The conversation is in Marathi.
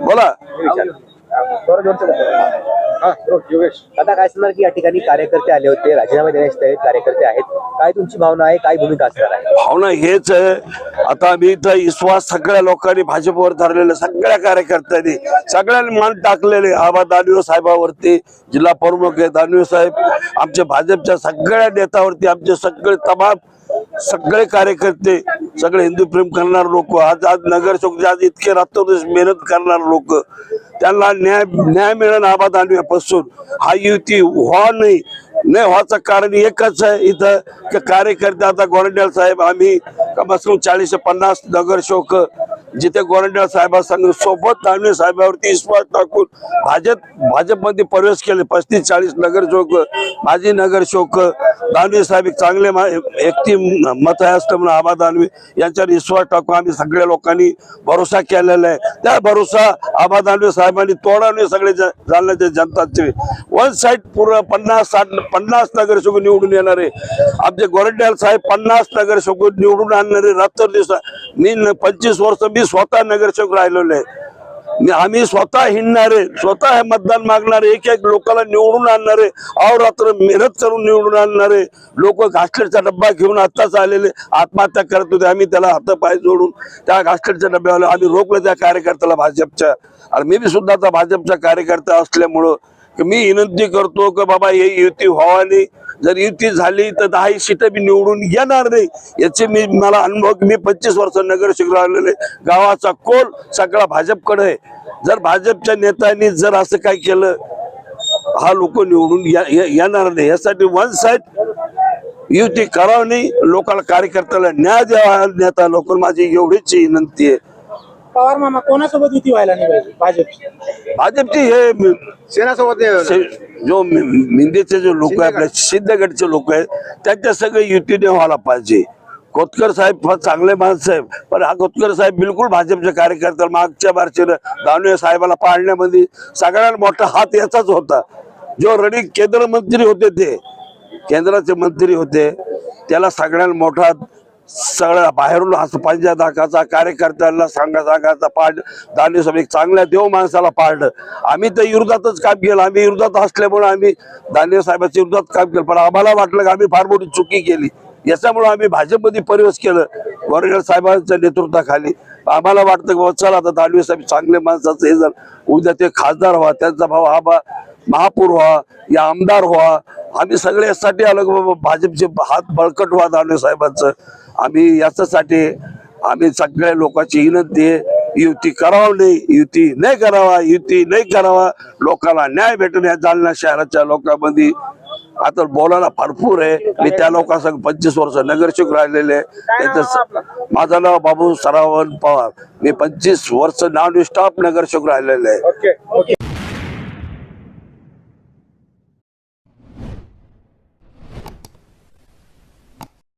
बोला आता काय सांगणार की या ठिकाणी कार्यकर्ते आले होते, राजीनामे देण्याचे तयारीत कार्यकर्ते आहेत, काय तुमची भावना आहे, काय भूमिका असणार आहे? भावना हेच आहे, आता मी इथं विश्वास सगळ्या लोकांनी भाजपवर धरलेले, सगळ्या कार्यकर्त्यांनी सगळ्यांनी मान टाकलेले आबा दानवे साहेबावरती, जिल्हा प्रमुख आहे दानवे साहेब, आमच्या भाजपच्या सगळ्या नेत्यावरती, आमचे सगळे तमाम सगळे कार्यकर्ते, सगळे हिंदू प्रेम करणारे लोक, आज नगर चौक आज इतके रात्रदिवस मेहनत करणारे लोक, त्यांना न्याय मिळेल आबा दानवेपासून, हा युती व्हा नाही व्हायचं कारण एकच आहे इथं की कार्यकर्ते आता गोरंट्याल साहेब, आम्ही कमीत कमी 40 ते 50 नगरसेवक जिथे गोरंट्याल साहेबांसंग सोबत दानवे साहेबांवरती विश्वास टाकून भाजपमध्ये प्रवेश केले, 35-40 नगरसेवक, माजी नगरसेवक, दानवे साहेब चांगले व्यक्ती मत आहे असतं म्हणून आबा दानवे यांच्यावर विश्वास टाकून आम्ही सगळ्या लोकांनी भरोसा केलेला आहे. त्या भरोसा आबा दानवे साहेबांनी तोडावले, सगळे जालन्याच्या जनताचे वन साईड पूर्ण 50 नगरसेवक निवडून येणारे, आमचे गोरंट्याल साहेब 50 नगरसेवक निवडून आणणारे, रात्र दिवसा मी 25 वर्ष मी स्वतः नगरसेवक राहिलेलो आहे, आम्ही स्वतः हिंडणारे, स्वतः हे मतदान मागणारे, एक लोकांना निवडून आणणारे, अहोरात्र मेहनत करून निवडून आणणारे लोक, घासलेटचा डब्बा घेऊन आत्ताच आलेले आत्महत्या करत होते, आम्ही त्याला हातपाय जोडून त्या घासलेटच्या डब्याला आम्ही रोखलं त्या कार्यकर्त्याला भाजपच्या. आणि मी सुद्धा आता भाजपचा कार्यकर्ता असल्यामुळं मी विनंती करतो की बाबा हे युती व्हावी, जर युती झाली तर 10 सीट मी निवडून येणार नाही, याचे मला अनुभव, मी 25 वर्ष नगरसेवक राहिलेले, गावाचा कोल सगळा भाजपकडे आहे. जर भाजपच्या नेत्यांनी जर असं काय केलं, हा लोक निवडून येणार नाही, यासाठी वन साईड युती करावं नाही, लोकांना कार्यकर्त्याला न्याय द्यावा, नेता लोक माझी एवढीच विनंती आहे. पवार मामा कोणासोबत युती व्हायला नाही पाहिजे? भाजपची हे सेनासोबत जो मिंदेचे जो लोक आहे, आपल्या सिद्धगडचे लोक आहेत, त्यांच्या सगळे युतीने व्हायला पाहिजे. खोतकर साहेब फार चांगले माणसं आहे, पण हा खोतकर साहेब बिलकुल भाजपच्या कार्यकर्त्याला मागच्या बारचीनं दानवे साहेबाला पाडण्यामध्ये सगळ्यात मोठा हात याचाच होता. जो रडी केंद्र मंत्री होते, ते केंद्राचे मंत्री होते, त्याला सगळ्यात मोठा सगळ्या बाहेरून असं पंजा दाखाचा, कार्यकर्त्यांना सांगायचा पाड, दानवे साहेब एक चांगल्या देव माणसाला पाडलं. आम्ही तर विरोधातच काम केलं, आम्ही विरोधात असल्यामुळे आम्ही दानवे साहेबांच्या विरोधात काम केलं, पण आम्हाला वाटलं की आम्ही फार मोठी चुकी केली, याच्यामुळे आम्ही भाजपमध्ये प्रवेश केलं गोरंट्याल साहेबांच्या नेतृत्वाखाली. आम्हाला वाटतं की चला आता दानवे साहेब चांगले माणसाचं हे जर उद्या ते खासदार व्हा, त्यांचा भाऊ हा महापौर व्हा या आमदार व्हा, आम्ही सगळे यासाठी आलो की बाबा भाजपचे हात बळकट व्हा दानवे साहेबांचं. आम्ही याच्यासाठी आम्ही सगळ्या लोकांची विनंती आहे, युती करावं नाही, युती नाही करावा, युती नाही करावा, लोकांना न्याय भेटून या जालना शहराच्या लोकांमध्ये. आता बोलायला भरपूर आहे, मी त्या लोकांसंग 25 वर्ष नगरसेवक राहिलेले. माझं नाव बाबू सरावण पवार, मी 25 वर्ष नॉन स्टॉप नगरसेवक राहिलेले आहे.